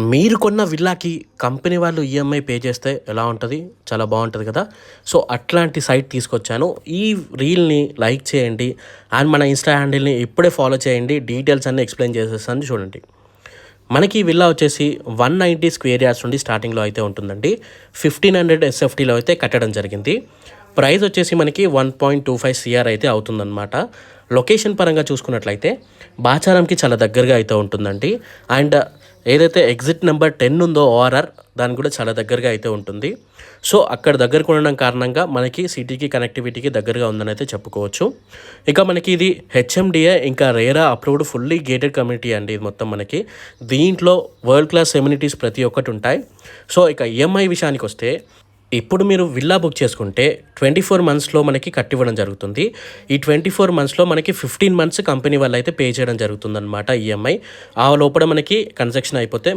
మీరు కొన్న విల్లాకి కంపెనీ వాళ్ళు ఈఎంఐ పే చేస్తే ఎలా ఉంటది? చాలా బావుంటది కదా! సో, అట్లాంటి సైట్ తీసుకొచ్చాను. ఈ రీల్‌ని లైక్ చేయండి. అండ్ మన ఇన్‌స్టా హ్యాండిల్‌ని ఇప్పుడే ఫాలో చేయండి. డీటెయిల్స్ అన్నీ ఎక్స్‌ప్లెయిన్ చేసేస్తాను చూడండి. మనకి ఈ విల్లా వచ్చేసి 190 స్క్వేర్ యార్డ్స్ నుండి స్టార్టింగ్‌లో అయితే ఉంటుందండి. 1500 ఎస్ఎఫ్టీలో అయితే కట్టడం జరిగింది. ప్రైస్ వచ్చేసి మనకి 1.25 సీఆర్ అయితే అవుతుందన్నమాట. లొకేషన్ పరంగా చూసుకున్నట్లయితే బాచారంకి చాలా దగ్గరగా అయితే ఉంటుందండి. అండ్ ఏదైతే ఎగ్జిట్ నెంబర్ 10 ఉందో ఓఆర్ఆర్ దానికి కూడా చాలా దగ్గరగా అయితే ఉంటుంది. సో, అక్కడ దగ్గరకు ఉండడం కారణంగా మనకి సిటీకి కనెక్టివిటీకి దగ్గరగా ఉందని అయితే చెప్పుకోవచ్చు. ఇక మనకి ఇది హెచ్ఎండిఏ ఇంకా RERA approved fully gated community అండి ఇది మొత్తం మనకి. దీంట్లో వరల్డ్ క్లాస్ ఎమ్యూనిటీస్ ప్రతి ఒక్కటి ఉంటాయి. సో, ఇక ఈఎంఐ విషయానికొస్తే ఇప్పుడు మీరు విల్లా బుక్ చేసుకుంటే 24 మంత్స్‌లో మనకి కట్టివ్వడం జరుగుతుంది. ఈ 24 మంత్స్‌లో మనకి 15 మంత్స్ కంపెనీ వాళ్ళైతే పే చేయడం జరుగుతుందనమాట ఈఎంఐ. ఆ లోపల మనకి కన్స్ట్రక్షన్ అయిపోతే